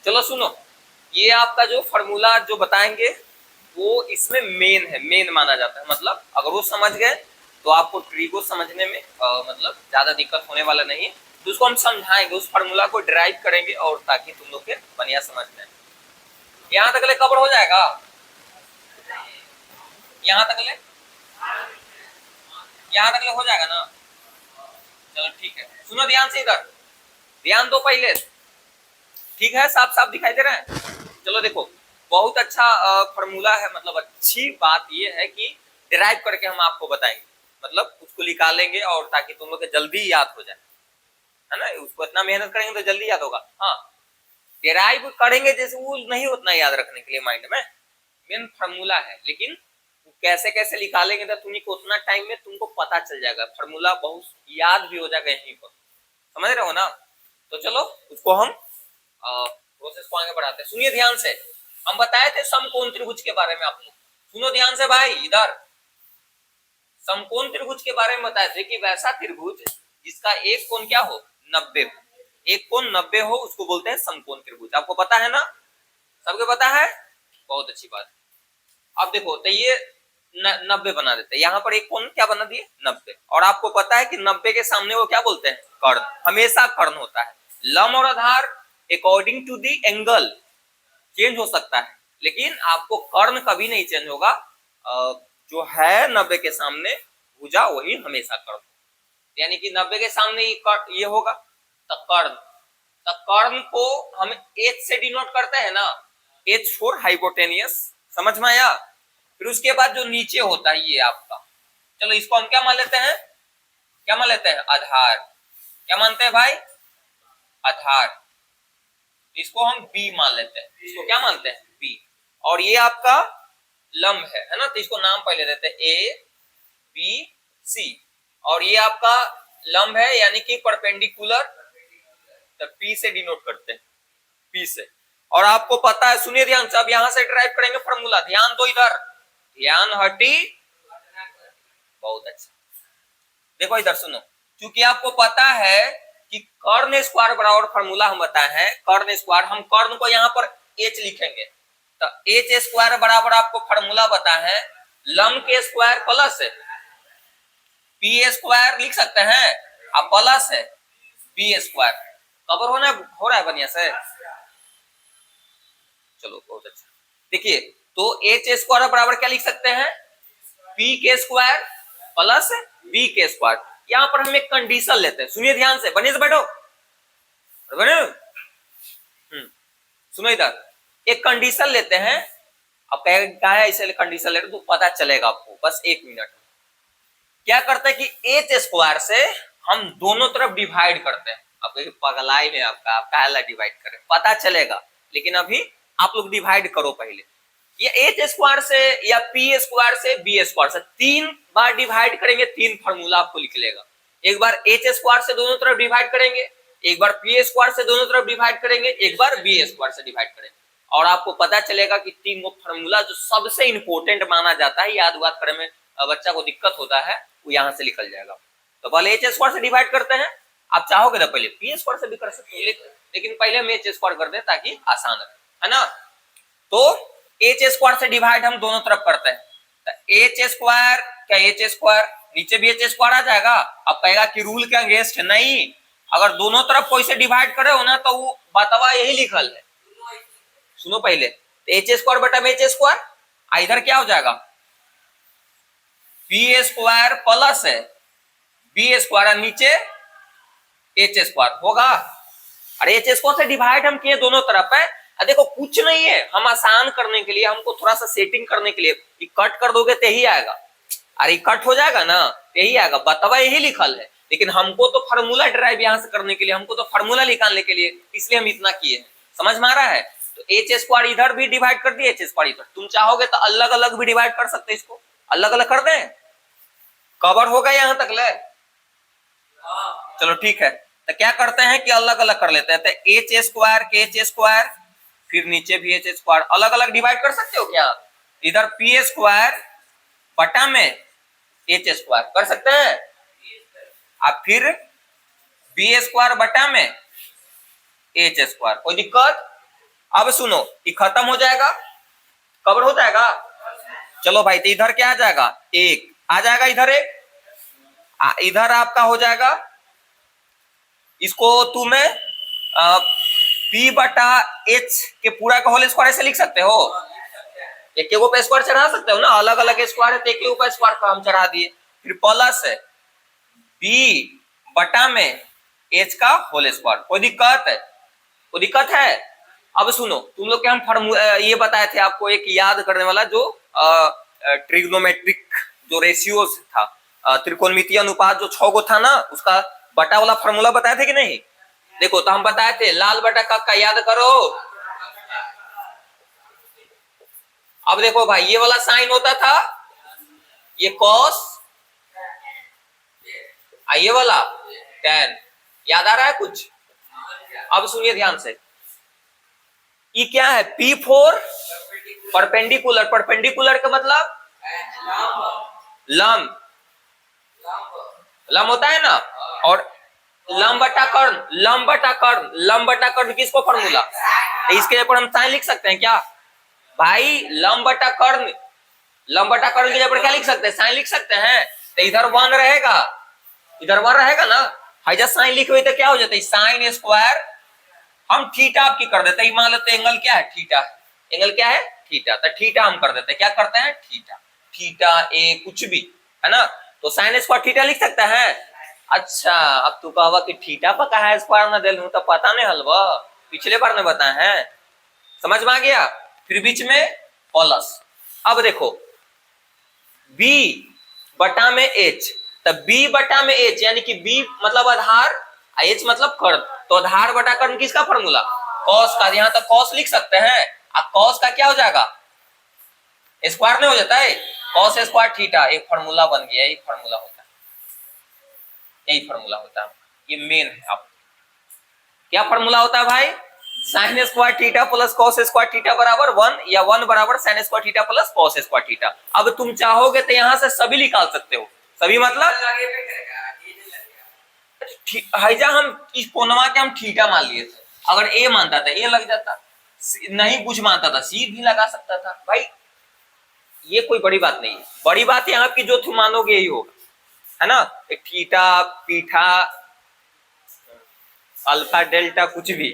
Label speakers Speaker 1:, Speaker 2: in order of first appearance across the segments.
Speaker 1: चलो सुनो, ये आपका जो फॉर्मूला जो बताएंगे वो इसमें मेन है, मेन माना जाता है। मतलब अगर वो समझ गए तो आपको ट्री को समझने में मतलब ज्यादा दिक्कत होने वाला नहीं है। तो उसको हम समझाएंगे, उस फॉर्मूला को ड्राइव करेंगे और ताकि तुम लोग के बढ़िया समझ में। यहाँ तक ले कवर हो जाएगा, यहाँ तक ले, यहाँ तक ले हो जाएगा ना। चलो ठीक है, सुनो ध्यान से, इधर ध्यान दो पहले, ठीक है, साफ साफ दिखाई दे रहा है। चलो देखो, बहुत अच्छा फॉर्मूला है, मतलब अच्छी बात ये है कि डिराइव करके हम आपको बताएंगे, मतलब उसको निकालेंगे और ताकि तुम लोग के जल्दी याद हो जाए, है ना। उसको इतना मेहनत करेंगे तो जल्दी याद होगा। हाँ, डिराइव करेंगे जैसे वो नहीं उतना याद रखने के लिए माइंड में, मेन फॉर्मूला है, लेकिन कैसे कैसे निकालेंगे तो तुम्हें उतना टाइम में तुमको पता चल जाएगा, फॉर्मूला बहुत याद भी हो जाएगा यहीं पर, समझ रहे हो ना। तो चलो उसको हम प्रोसेस को आगे बढ़ाते हैं। सुनिए ध्यान से, हम बताए थे समकोण त्रिभुज के बारे में, आप लोग सुनो ध्यान से भाई। इधर समकोण त्रिभुज के बारे में बताए थे कि वैसा त्रिभुज जिसका एक कोण क्या हो, 90 हो, एक कोण 90 हो उसको बोलते हैं समकोण त्रिभुज। आपको पता है ना, सबके पता है, बहुत अच्छी बात। अब देखो तो ये 90 बना देते हैं, यहाँ पर एक कोण क्या बना दिए, 90। और आपको पता है कि 90 के सामने वो क्या बोलते हैं, कर्ण, हमेशा कर्ण होता है। लंब और आधार according to the angle change हो सकता है, लेकिन आपको कर्ण कभी नहीं चेंज होगा। जो है 90 के सामने भुजा वही हमेशा कर्ण, यानी कि 90 के सामने ये होगा तो कर्ण। तो कर्ण को हम एच से डिनोट करते हैं ना, एच फॉर हाइपोटेनियस, समझ में आया। फिर उसके बाद जो नीचे होता है ये आपका, चलो इसको हम क्या मान लेते हैं, क्या मान लेते हैं, आधार। क्या मानते हैं भाई, आधार। इसको हम बी मान लेते हैं, इसको क्या मानते हैं, बी। और ये आपका लंब है ना, तो इसको नाम पहले देते हैं ए बी सी। और ये आपका लंब है यानी कि परपेंडिकुलर, तो पी से डिनोट करते हैं, पी से। और आपको पता है, सुनिए ध्यान से, अब यहां से ड्राइव करेंगे फॉर्मूला, ध्यान दो इधर, ध्यान हटी, बहुत अच्छा। देखो इधर सुनो, क्योंकि आपको पता है कि कर्ण स्क्वायर बराबर फॉर्मूला हम बताए हैं, कर्ण स्क्वायर, हम कर्ण को यहाँ पर एच लिखेंगे, तो एच स्क्वायर बराबर आपको फॉर्मूला बता है लंब के स्क्वायर प्लस पी स्क्वायर लिख सकते हैं, अब प्लस है बी स्क्वायर। कवर हो रहा है बढ़िया से, चलो बहुत अच्छा। देखिए तो एच स्क्वायर बराबर क्या लिख सकते हैं, पी के स्क्वायर प्लस बी के स्क्वायर। यहां पर हम एक कंडीशन लेते हैं, सुनिए ध्यान से, बने से बैठो, बने सुनो इधर, एक कंडीशन लेते हैं। अब क्या है, इसे कंडीशन लेते तो पता चलेगा आपको, बस एक मिनट। क्या करते हैं कि एच स्क्वायर से हम दोनों तरफ डिवाइड करते हैं। अब पगलाई है आपका, आप काहे डिवाइड करें, पता चलेगा, लेकिन अभी आप लोग डिवाइड करो पहले। ये एच स्क्वायर से या पी स्क्वायर से बी स्क्वायर से 3 बार डिवाइड करेंगे, 3 फॉर्मूला आपको निकलेगा। एक बार एच स्क्वायर से दोनों तरफ डिवाइड करेंगे, एक बार पी स्क्वायर से दोनों तरफ डिवाइड करेंगे, एक बार बी स्क्वायर से डिवाइड करेंगे, और आपको पता चलेगा कि 3 वो फॉर्मूला जो सबसे इंपॉर्टेंट माना जाता है, याद वाद करने में बच्चा को दिक्कत होता है, वो यहाँ से निकल जाएगा। तो पहले एच स्क्वायर से डिवाइड करते हैं, आप चाहोगे तो पहले पी स्क्वायर से भी कर सकते हैं, लेकिन पहले हम एच स्क्वायर कर दें ताकि आसान रहे, है ना। तो एच स्क्वायर से डिवाइड हम दोनों तरफ करते हैं, तो एच स्क्वायर क्या, एच स्क्वायर नीचे भी एच स्क्वायर आ जाएगा। अब कहेगा कि रूल के अगेंस्ट नहीं, अगर दोनों तरफ कोई से डिवाइड करे हो ना तो वो बतावा यही लिखल है, सुनो पहले, एच स्क्वायर बटा एच स्क्वायर, इधर क्या हो जाएगा, पी स्क्वायर प्लस है बी स्क्वायर, नीचे एच स्क्वायर होगा। अरे एच स्क्वायर से डिवाइड हम किए दोनों तरफ है, देखो कुछ नहीं है, हम आसान करने के लिए, हमको थोड़ा सा सेटिंग करने के लिए, कट कर दोगे तो यही आएगा, अरे कट हो जाएगा ना, यही आएगा, बतावा यही लिखल है, लेकिन हमको तो फार्मूला ड्राइव यहां से करने के लिए, हमको तो फार्मूला निकालने के लिए, इसलिए हम इतना किए हैं, समझ में आ रहा है। तो एच स्क्वायर इधर भी डिवाइड कर दिए, एच स्क्वायर इधर, तुम चाहोगे तो अलग अलग भी डिवाइड कर सकते, इसको अलग अलग कर दें, कवर होगा यहां तक ले, चलो ठीक है। तो क्या करते हैं कि अलग अलग कर लेते हैं, तो एच स्क्वायर के एच स्क्वायर, फिर नीचे भी एच स्क्वायर, अलग अलग डिवाइड कर सकते हो क्या, इधर पी स्क्वायर बटा में एच स्क्वायर कर सकते हैं, अब फिर बी स्क्वायर बटा में एच स्क्वायर, कोई दिक्कत, अब सुनो, ये खत्म हो जाएगा, कवर हो जाएगा। चलो भाई, तो इधर क्या आ जाएगा, एक आ जाएगा, इधर एक, इधर आपका हो जाएगा, इसको तुम्हें पी बटा एच के पूरा का होल स्क्वायर ऐसे लिख सकते हो। एक के ऊपर स्क्वायर चढ़ा सकते हो ना, अलग अलग स्क्वायर है तो एक के ऊपर स्क्वायर का हम चढ़ा दिए, फिर प्लस है बी बटा में एच का होल स्क्वायर। कोई दिक्कत है, कोई दिक्कत है? अब सुनो, तुम लोग के हम फॉर्मूला ये बताए थे आपको, एक याद करने वाला जो ट्रिग्नोमेट्रिक जो रेशियो था, त्रिकोणमितीय अनुपात जो 6 गो था ना, उसका बटा वाला फॉर्मूला बताए थे कि नहीं? देखो, तो हम बताए थे लाल बटा का याद करो। अब देखो भाई, ये वाला साइन होता था, ये कॉस, ये वाला टेन, याद आ रहा है कुछ? अब सुनिए ध्यान से, ये क्या है, P4 परपेंडिकुलर, परपेंडिकुलर का मतलब लंब, लंब होता है ना, और लंब बटा कर्ण, लंब बटा कर्ण, लंब बटा कर्ण किसको फॉर्मूला, तो इसके ऊपर हम साइन लिख सकते हैं क्या भाई? लंब बटा कर्ण, लंब बटा कर्ण के ऊपर क्या लिख सकते हैं, साइन लिख सकते हैं। तो इधर 1 रहेगा, इधर 1 रहेगा ना, जब साइन लिखे हुए तो क्या हो जाता है, साइन स्क्वायर, हम थीटा आपकी कर देते हैं, मान लेते हैं एंगल क्या है, थीटा, एंगल क्या है, थीटा, तो थीटा हम कर देते हैं, क्या करते हैं, थीटा, थीटा ए कुछ भी है ना, तो साइन स्क्वायर थीटा लिख सकते हैं। अच्छा, अब तू कहा कि थीटा पर कहा है स्क्वायर ना दे लूं, तो पता नहीं हलवा, पिछले बार में बताए हैं, समझ में आ गया? फिर बीच में प्लस। अब देखो b बटा में h, तब b बटा में h यानी कि b मतलब आधार, h मतलब कर्ण, तो आधार बटा कर्ण किसका फॉर्मूला, cos का, यहां तक cos लिख सकते हैं। अब cos का क्या हो जाएगा, स्क्वायर नहीं हो जाता है, cos स्क्वायर थीटा, एक फॉर्मूला बन गया, एक फॉर्मूला होता है, यही फॉर्मूला होता है, ये मेन है। अब क्या फॉर्मूला होता है भाई, sine square theta plus cos square theta बराबर 1, या 1 बराबर sine square theta plus cos square theta. अब तुम चाहोगे तो यहां से सभी निकाल सकते हो, सभी मतलब हैजा हम इस कोणवा के हम थीटा मान लिए थे, अगर ए मानता था ए लग जाता, नहीं कुछ मानता था सी भी लगा सकता था भाई, ये कोई बड़ी बात नहीं है। बड़ी बात यहाँ की जो तुम मानोगे यही होगा, है ना, एक थीटा पीठा अल्फा डेल्टा कुछ भी,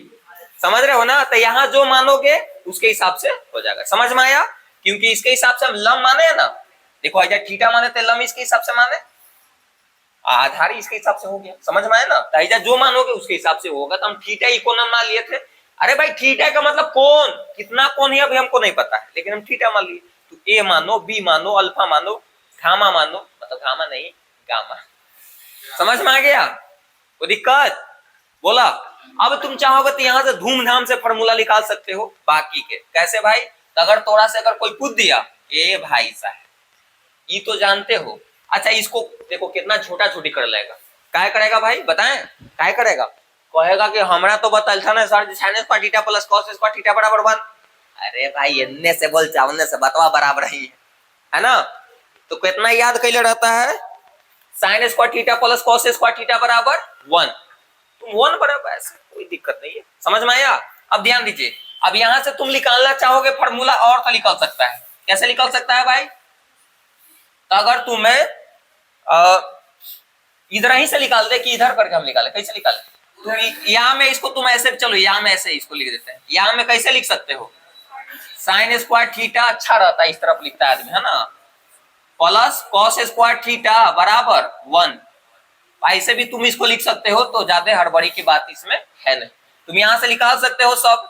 Speaker 1: समझ रहे हो ना, तो यहाँ जो मानोगे उसके हिसाब से हो जाएगा, समझ में आया? क्योंकि इसके हिसाब से हम लंब माने है ना, देखो अगर थीटा माने तो लंब इसके हिसाब से माने, आधार इसके हिसाब से हो गया, समझ में आया ना, तो जो मानोगे उसके हिसाब से होगा। तो हम थीटा इकोन मान लिए थे, अरे भाई थीटा का मतलब कौन, कितना कौन है अभी हमको नहीं पता है, लेकिन हम थीटा मान लिए, तो ए मानो, बी मानो, अल्फा मानो, गामा मानो, मतलब गामा नहीं गामा, समझ में आ गया? कोई दिक्कत? बोला। अब तुम चाहोगे तो यहाँ से धूमधाम से फॉर्मूला निकाल सकते हो बाकी के, कैसे भाई? तो अगर थोड़ा से अगर कोई पूछ दिया, ए भाई साहब ये तो जानते हो, अच्छा इसको देखो कितना छोटा छोटी कर लेगा, काय करेगा भाई बताएं, काय करेगा, कहेगा कि हमरा तो बताल था ना sir sine square theta plus cos square theta बराबर 1, अरे भाई इन्ने से बोल चावने से बतवा बराबर ही है ना, तो कितना याद कैले रहता है, sine square theta plus cos square theta बराबर 1, तुम 1 बराबर, ऐसे कोई दिक्कत नहीं है, समझ में आया? अब ध्यान दीजिए, अब यहां से तुम निकालना चाहोगे फॉर्मूला और तो निकल सकता है, कैसे निकल सकता है भाई? तो अगर तुम्हें इधर ही से निकाल दे कि इधर करके हम निकाले, कैसे निकाले, तुम यहाँ में इसको तुम ऐसे, चलो यहाँ में ऐसे इसको लिख देते हैं, यहाँ में कैसे लिख सकते हो, साइन स्क्वायर थीटा अच्छा रहता है, इस तरफ लिखता है आदमी, है ना, प्लस कॉस स्क्वायर थीटा बराबर 1, ऐसे भी तुम इसको लिख सकते हो, तो ज्यादा हड़बड़ी की बात इसमें है नहीं, तुम यहां से निकाल सकते हो सब।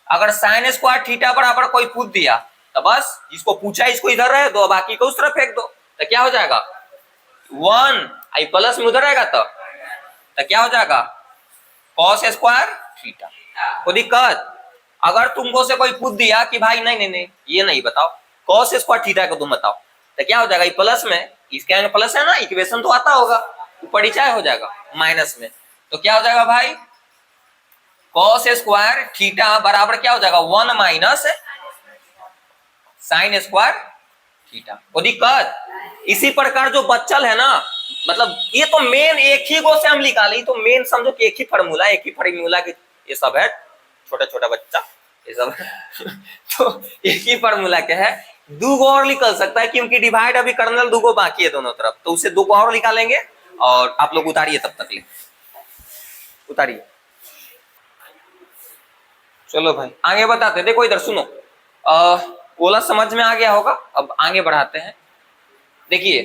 Speaker 1: अगर साइन स्क्वायर थीटा बराबर कोई पूछ दिया तो बस जिसको पूछा इसको इधर रह दो, बाकी को उस तरफ फेंक दो, तो क्या हो जाएगा 1, आई प्लस में उधर रहेगा तो क्या हो जाएगा कॉस स्क्वायर थीटा। कोई दिक्कत? अगर तुमको से कोई पूछ दिया कि भाई नहीं नहीं नहीं ये नहीं बताओ, कॉस स्क्वायर थीटा को तुम बताओ, तो क्या हो जाएगा, प्लस में, इसके आगे प्लस है ना, इक्वेशन तो आता होगा, ऊपर ही हो जाएगा माइनस में, तो क्या हो जाएगा भाई कॉस स्क्वायर थीटा बराबर क्या हो जाएगा 1 माइनस साइन स्क्वायर थीटा। कोई दिक्कत? इसी प्रकार जो बच्चल है ना, मतलब ये तो मेन एक ही गो से हम निकाले, तो मेन समझो कि एक ही फार्मूला के ये सब है, छोटा छोटा बच्चा ये सब तो एक ही फॉर्मूला क्या है, दो को और निकल सकता है क्योंकि डिवाइड अभी कर्नल दो को बाकी है दोनों तरफ, तो उसे दो को और निकालेंगे। और आप लोग उतारिए तब तक ले उतारिए। चलो भाई आगे बताते, देखो इधर सुनो, बोला समझ में आ गया होगा, अब आगे बढ़ाते हैं। देखिए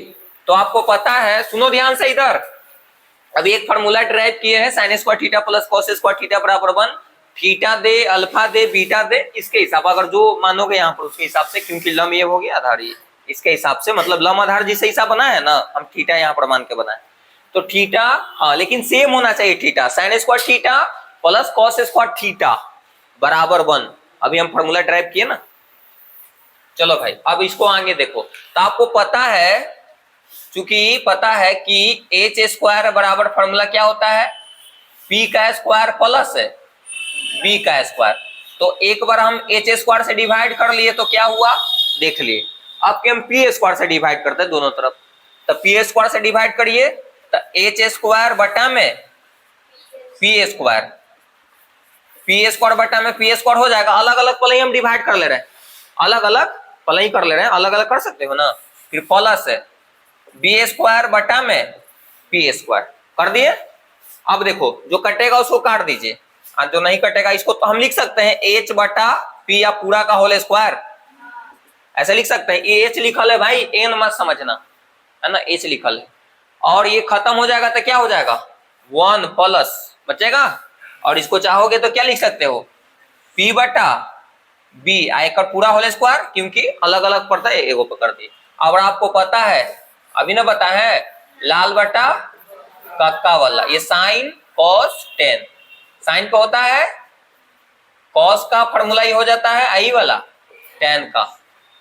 Speaker 1: तो आपको पता है, सुनो ध्यान से इधर, अभी एक फार्मूला ड्राइव किए हैं, sine square theta plus cos square theta बराबर 1, थीटा दे अल्फा दे बीटा दे, इसके हिसाब अगर जो मानोगे यहाँ पर उसके हिसाब से, क्योंकि लम ये हो गया आधार ये, इसके हिसाब से मतलब लम आधार जिस हिसाब बना है ना, हम थीटा यहाँ पर मान के बनाए तो थीटा, हाँ लेकिन सेम होना चाहिए theta, sine square theta plus cos square theta बराबर 1। अभी हम फार्मूला ड्राइव किए ना। चलो भाई अब इसको आगे देखो, तो आपको पता है, चूंकि पता है कि एच स्क्वायर बराबर फार्मूला क्या होता है, पी का स्क्वायर प्लस बी का स्क्वायर। तो एक बार हम एच स्क्वायर से डिवाइड कर लिए तो क्या हुआ देख लिए, अब हम पी स्क्वायर से डिवाइड करते हैं दोनों तरफ, तो पी स्क्वायर से डिवाइड करिए तो एच स्क्वायर बटा में पी स्क्वायर, पी स्क्वायर बटा में पी स्क्वायर हो जाएगा। अलग अलग पहले हम डिवाइड कर ले रहे हैं, अलग अलग पहले ही कर ले रहे हैं, अलग अलग कर सकते हो ना। फिर प्लस है बी स्क्वायर बटा में पी स्क्वायर कर दिए। अब देखो जो कटेगा उसको काट दीजिए, और जो नहीं कटेगा इसको तो हम लिख सकते हैं एच बटा पी या पूरा का होल स्क्वायर, ऐसे लिख सकते हैं। ये एच लिखल है भाई, एन मत समझना है ना, एच लिखल है। और ये खत्म हो जाएगा तो क्या हो जाएगा 1 प्लस बचेगा, और इसको चाहोगे तो क्या लिख सकते हो पी बटा बी आयकर पूरा होल स्क्वायर, क्योंकि अलग अलग पड़ता है एगो पकड़ दिए। अब आपको पता है, अभी ना पता है, लाल बटा कक्का वाला, ये साइन कॉस टेन, साइन का होता है कॉस का फॉर्मूला ही हो जाता है आई वाला टेन का।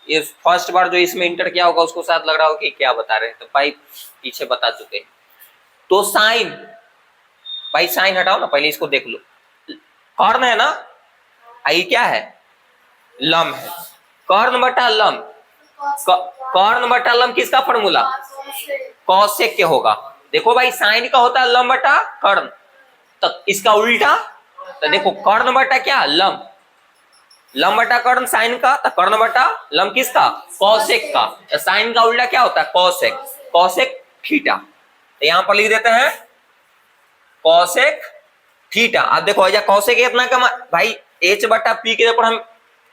Speaker 1: ये फर्स्ट बार जो इसमें इंटर किया होगा उसको साथ लग रहा होगा कि क्या बता रहे हैं, तो भाई पीछे बता चुके। तो साइन, भाई साइन हटाओ ना, पहले इसको देख लो, कर्ण है ना, आई क्या है लम है, कर्ण बटा लम, कर्ण बटा लम किसका फॉर्मूला कॉसेक के होगा। देखो भाई साइन का होता है लम बटा कर्ण, तो इसका उल्टा, तो देखो कर्ण बटा क्या लम, लम बटा कर्ण साइन का, तो कर्ण बटा लम किसका कॉसेक का, तो साइन का उल्टा क्या होता है कॉसेक, कॉसेक थीटा। तो यहां पर लिख देते हैं कॉसेक थीटा। अब देखो कॉसेक इतना का भाई एच बटा पी के ऊपर हम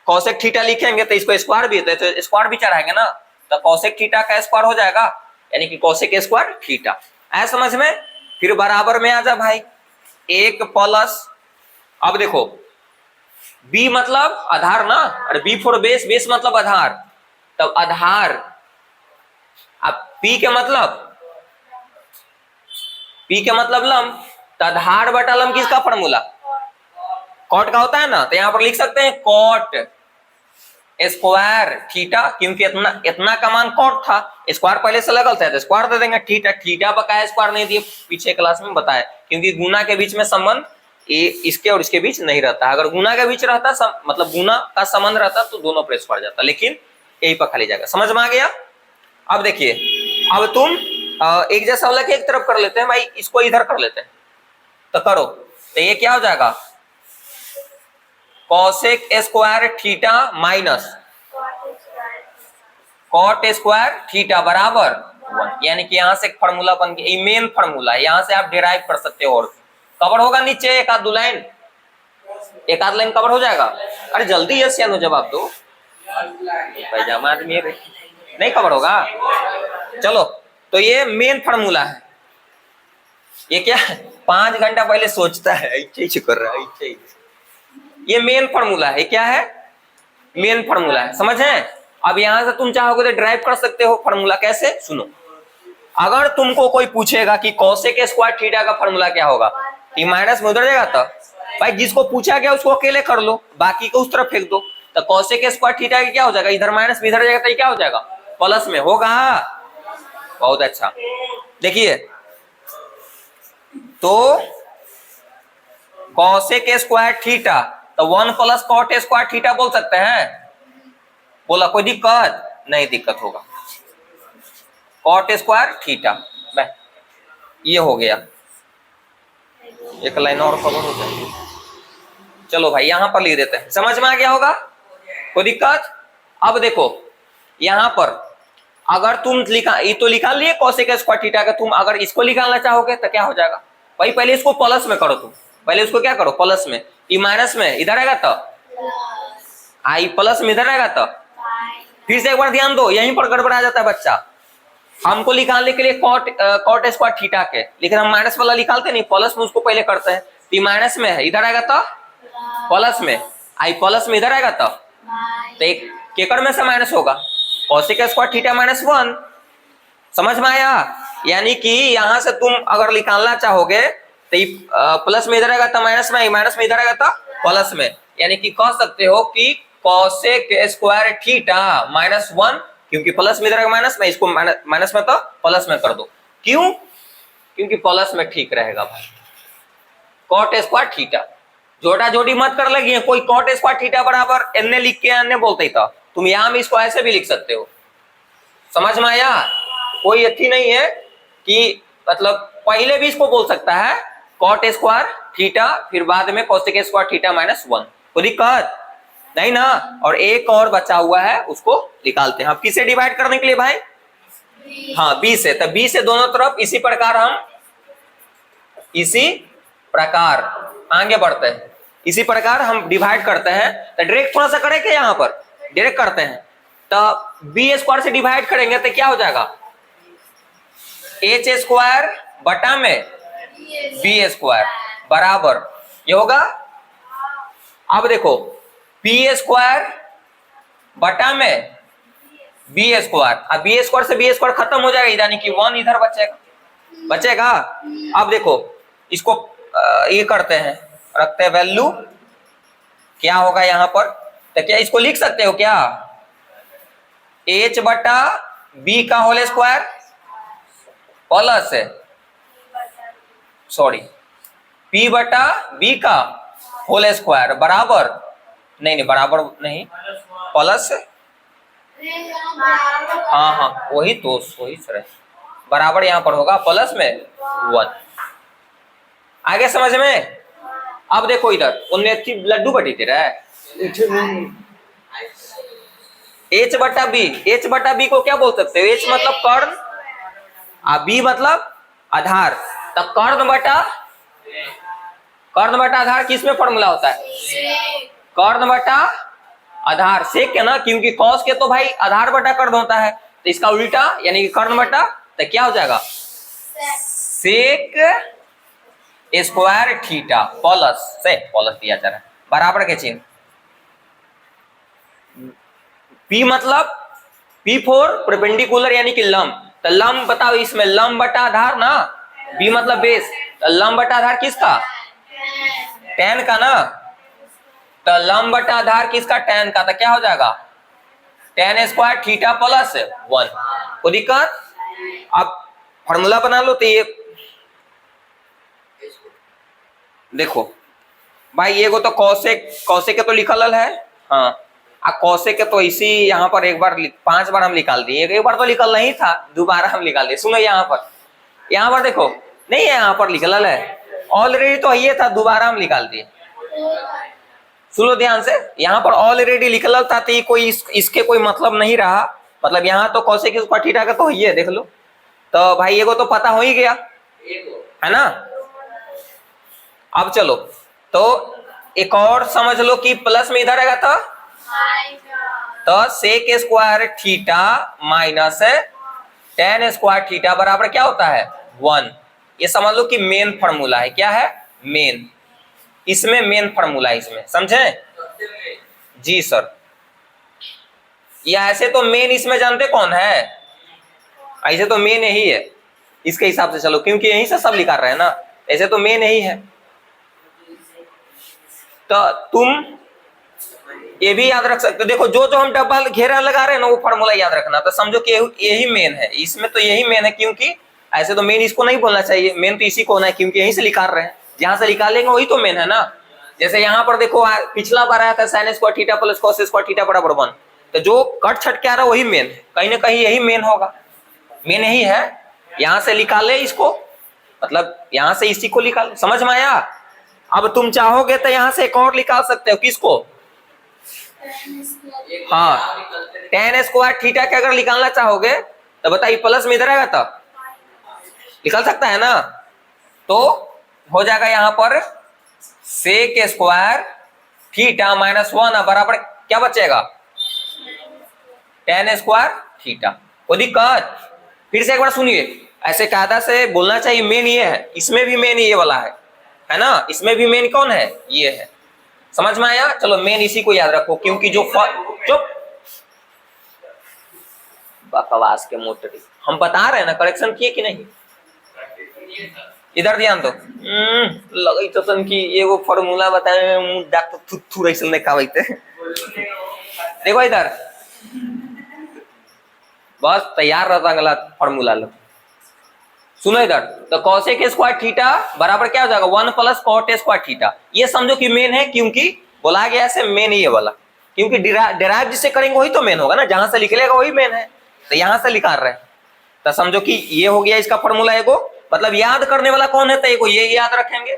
Speaker 1: कॉसेक थीटा लिखेंगे तो इसको स्क्वायर भी है, तो स्क्वायर भी चढ़ाएंगे ना, तो कॉसेक थीटा का स्क्वायर हो जाएगा, यानी कि कॉसेक स्क्वायर थीटा। ऐसा समझ में। फिर बराबर में आ जा भाई, एक प्लस, अब देखो बी मतलब आधार ना, और बी फॉर बेस, बेस मतलब आधार, तब आधार, अब पी के मतलब लम, तो आधार बटा लम किसका फॉर्मूला कॉट का होता है ना, तो यहां पर लिख सकते हैं कॉट स्क्वायर थीटा, क्योंकि इतना का मान कॉट था, स्क्वायर पहले से लगल था तो स्क्वायर दे देंगे, थीटा, थीटा बकाया स्क्वायर नहीं दिए, पीछे क्लास में बताया, क्योंकि गुना के बीच में संबंध इसके और इसके बीच नहीं रहता, अगर गुना के बीच रहता मतलब गुना का संबंध रहता तो दोनों पर स्क्वायर जाता, लेकिन यही पर खाली जाएगा। समझ में आ गया। अब देखिए, अब तुम एक जैसा वाला के एक तरफ कर लेते हैं भाई, इसको इधर कर लेते हैं, तो करो, तो ये क्या हो जाएगा cosec square theta minus cot square theta बराबर 1, यानी कि यहां से एक फार्मूला बन गया, मेन फार्मूला है, यहां से आप डिराइव कर सकते हो। और कवर होगा नीचे एक आध दो लाइन, एक आध लाइन कवर हो जाएगा। अरे जल्दी यस या नो जवाब दो, पैजामा आदमी है, नहीं कवर होगा। चलो तो ये मेन फार्मूला है, ये क्या 5 घंटा पहले सोचता है, ऐसे कर रहा है, ये मेन फार्मूला है। क्या है मेन फार्मूला है, समझ है। अब यहां से तुम चाहोगे तो ड्राइव कर सकते हो फार्मूला, कैसे सुनो, अगर तुमको कोई पूछेगा कि कॉसेक स्क्वायर थीटा का फार्मूला क्या होगा, ये माइनस में उधर जाएगा, तो भाई जिसको पूछा गया उसको अकेले कर लो, बाकी को उस तरफ फेंक दो, तो कॉसेक स्क्वायर थीटा क्या हो जाएगा, इधर माइनस में इधर जाएगा तो क्या हो जाएगा प्लस में होगा। बहुत अच्छा, देखिए तो कॉसेक स्क्वायर थीटा, तो 1 प्लस कॉट स्क्वायर थीटा बोल सकते हैं, बोला कोई दिक्कत नहीं, दिक्कत होगा कॉट स्क्वायर थीटा, ये हो गया, एक लाइन और कवर हो जाएगी। चलो भाई यहां पर लिख देते हैं, समझ में आ गया होगा, कोई दिक्कत? अब देखो यहां पर अगर तुम ये तो निकाल लिए कोसेक स्क्वायर थीटा का, तुम अगर इसको निकालना चाहोगे तो क्या हो जाएगा भाई, पहले इसको प्लस में करो, तुम पहले इसको क्या करो प्लस में, ये माइनस में इधर आएगा तो आई प्लस में इधर आएगा तो, फिर से एक बार ध्यान दो, यहीं पर गड़बड़ा जाता है बच्चा। हमको निकालने के लिए कॉट स्क्वायर थीटा के, लेकिन हम माइनस वाला निकालते नहीं, प्लस में उसको पहले करते हैं, तो माइनस में है इधर आएगा तो प्लस में, आई प्लस में इधर आएगा तो एक केकर में से माइनस होगा, कोसेक स्क्वायर थीटा माइनस 1, समझ में आया? यानी कि यहां से तुम अगर निकालना चाहोगे तो प्लस में इधर आएगा तो माइनस में इधर आएगा तो प्लस में, यानी कि कह सकते हो कि कोसेक स्क्वायर थीटा माइनस 1, क्योंकि प्लस में इधर आएगा माइनस में, इसको माइनस में तो प्लस में कर दो, क्यों? क्योंकि प्लस में ठीक रहेगा भाई। कॉट स्क्वायर थीटा जोड़ा जोड़ी मत कर लगी, कोई कॉट स्क्वायर थीटा बराबर एन लिख के अन्य बोलते था, तुम यहां में इसको ऐसे भी लिख सकते हो, समझ में आया? कोई अच्छी नहीं है कि मतलब पहले भी इसको बोल सकता है कॉट स्क्वायर थीटा, फिर बाद में कोसेक स्क्वायर थीटा माइनस 1, कोई दिक्कत नहीं ना? और एक और बचा हुआ है उसको निकालते हैं, अब किसे डिवाइड करने के लिए भाई? हाँ b से, तो b से दोनों तरफ इसी प्रकार आगे बढ़ते हैं, इसी प्रकार हम डिवाइड करते हैं, तो डायरेक्ट थोड़ा सा करेंगे यहाँ पर, डायरेक्ट करते हैं, तो बी स्क्वायर से डिवाइड करेंगे तो क्या हो जाएगा, एच स्क्वायर बटा में बी स्क्वायर बराबर ये होगा। अब देखो बी स्क्वायर बटा में बी स्क्वायर, अब बी स्क्वायर से बी स्क्वायर खत्म हो जाएगा, यानी कि 1 इधर बचेगा। अब देखो इसको ये करते हैं, रखते हैं वैल्यू, क्या होगा यहाँ पर, तो क्या इसको लिख सकते हो क्या, h बटा बी का होल स्क्वायर प्लस p बटा बी का होल स्क्वायर बराबर, नहीं बराबर नहीं, प्लस, हाँ वही तो, वही सर बराबर यहाँ पर होगा प्लस में 1, आगे समझ में? अब देखो इधर उनने लड्डू बटी तेरा है, h बटा बी को क्या बोल सकते हो, h मतलब कर्ण, बी मतलब आधार, तो कर्ण बटा आधार किस में फॉर्मूला होता है, कर्ण बटा आधार, सेक है ना, क्योंकि कॉस के तो भाई आधार बटा कर्ण होता है, तो इसका उल्टा यानी कि कर्ण बटा, तो क्या हो जाएगा सेक स्क्वायर थीटा प्लस दिया जा रहा है बराबर के चिन्ह, P मतलब P फोर परपेंडिकुलर यानी कि लंब, तो लंब बताओ इसमें लंब बटा आधार ना, B मतलब बेस, तो लंब बटा आधार किसका, tan का ना, तो लंब बटा आधार किसका, tan का, तो क्या हो जाएगा tan स्क्वायर थीटा प्लस 1, कोई दिक्कत? अब फॉर्मूला बना लो, तो ये देखो भाई ये को तो कौसेक तो लिखल है, हाँ कौसेक तो इसी यहाँ पर एक बार 5 बार हम निकाल दिए, एक बार तो निकल नहीं था, दोबारा हम निकाल दिए। सुनो यहाँ पर देखो नहीं है, यहाँ पर निकल है ऑलरेडी, तो ये था दोबारा हम निकाल दिए। सुनो ध्यान से, यहाँ पर ऑलरेडी निकल था, तो कोई इसके कोई मतलब नहीं रहा, मतलब यहाँ तो कौसेक स्क्वायर थीटा का तो ये देख लो, तो भाई ये को तो पता हो ही गया है ना। अब चलो तो एक और समझ लो कि प्लस में इधर आएगा तो sec square theta minus tan square theta बराबर क्या होता है 1। ये समझ लो कि मेन फॉर्मूला है, क्या है मेन, इसमें मेन फॉर्मूला है, इसमें समझे जी सर। या ऐसे तो मेन इसमें जानते कौन है, ऐसे तो मेन यही है इसके हिसाब से चलो, क्योंकि यहीं से सब लिखा रहे हैं ना, ऐसे तो मेन यही है। तो तुम ये भी याद रख सकते हो, देखो जो जो हम डबल घेरा लगा रहे हैं ना वो फॉर्मूला याद रखना, तो समझो कि यही मेन है, इसमें तो यही मेन है, क्योंकि ऐसे तो मेन इसको नहीं बोलना चाहिए, मेन तो इसी को होना है, क्योंकि यहीं से निकाल रहे हैं, जहां से निकालेंगे वही तो मेन है ना। जैसे यहाँ पर देखो पिछला बार आया था sin square theta plus cos square theta बराबर 1, तो जो कट छट के आ रहा है वही मेन है, कहीं ना कहीं यही मेन होगा, मेन यही है, यहाँ से निकाले इसको, मतलब यहाँ से इसी को निकाल, समझ में आया। अब तुम चाहोगे तो यहाँ से एक और निकाल सकते हो, किसको? हाँ, tan स्क्वायर थीटा के अगर निकालना चाहोगे तो बताइए, प्लस में इधर आएगा तो निकल सकता है ना। तो हो जाएगा यहाँ पर सेक स्क्वायर थीटा माइनस 1 बराबर क्या बचेगा? tan square theta. कोई दिक्कत? फिर से एक बार सुनिए, ऐसे कायदा से बोलना चाहिए। मेन ये है, इसमें भी मेन ये वाला है ना, इसमें भी मेन कौन है? ये है। समझ में आया? चलो मेन इसी को याद रखो, क्योंकि जो चुप बकवास के मोटरी, हम बता रहे हैं ना, करेक्शन किए कि नहीं? इधर ध्यान दो। लगे तो सन की एगो फार्मूला बताए मुंह डॉक्टर थुथुर ऐसे नहीं खावैते। देखो इधर, बस तैयार रहता अगला फार्मूला लो। सुनो इधर, तो कॉसेक स्क्वायर थीटा बराबर क्या हो जाएगा? 1 प्लस कॉट स्क्वायर थीटा। ये समझो कि मेन है, क्योंकि बोला गया ऐसे मेन ये वाला, क्योंकि डिराइव जिससे करेंगे वही तो मेन होगा ना, जहां से निकलेगा वही मेन है, तो यहां से लिखा रहे हैं। तो समझो कि ये हो गया इसका फॉर्मूला एगो, मतलब याद करने वाला कौन है? तो एगो ये याद रखेंगे,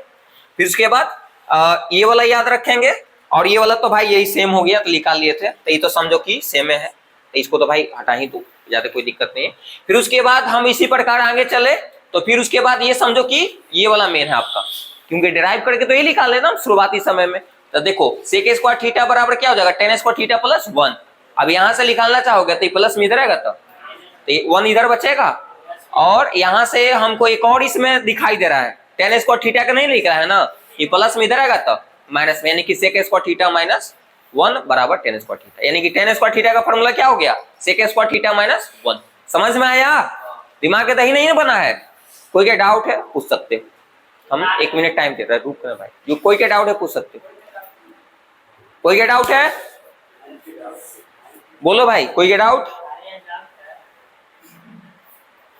Speaker 1: फिर उसके बाद ये वाला याद रखेंगे, और ये वाला तो भाई यही सेम हो गया, तो निकाल लिए थे, तो ये तो समझो कि सेम है, तो इसको तो भाई हटा ही दो, ज्यादा कोई दिक्कत नहीं है। फिर उसके बाद हम इसी प्रकार आगे चले, तो फिर उसके बाद ये समझो कि ये वाला मेन है आपका, क्योंकि डिराइव करके तो ये निकाल लेना शुरुआती समय में। तो देखो सेक स्क्वायर थीटा बराबर क्या हो जाएगा? tan square theta plus 1। अब यहां से निकालना चाहोगे तो प्लस में इधर आएगा, तो 1 इधर बचेगा, और यहां से हमको एक और इसमें दिखाई दे रहा है, tan स्क्वायर थीटा का नहीं लिख रहा है ना, ये प्लस में इधर आएगा तो माइनस में, यानी कि सेक स्क्वायर थीटा माइनस 1 बराबर tan स्क्वायर थीटा, यानी कि tan स्क्वायर थीटा का फॉर्मूला क्या हो गया? Sec square theta minus 1। समझ में आया? दिमाग के दही नहीं बना है? कोई क्या डाउट है पूछ सकते हो, हम 1 मिनट टाइम दे रहे हैं, रुक रहे भाई, जो कोई क्या डाउट है पूछ सकते हो। कोई क्या डाउट है? बोलो भाई, कोई क्या डाउट?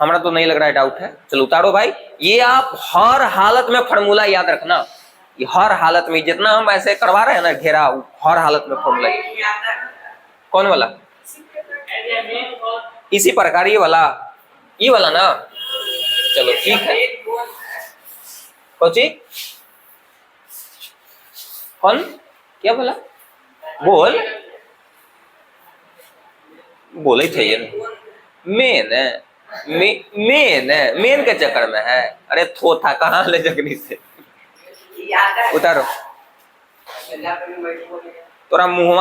Speaker 1: हमारा तो नहीं लग रहा है डाउट है। चलो उतारो भाई। ये आप हर हालत में फॉर्मूला याद रखना, ये हर हालत में, जितना हम ऐसे करवा रहे हैं ना घेरा, हर हालत में फॉर्मूला। कौन वाला? इसी प्रकार ये वाला ना। चलो ठीक है। कौची? कौन क्या बोला? बोले थे ये मेन है, मेन के चक्कर में है। अरे थोथा कहाँ ले जगनी से उतारो, तोरा मुंह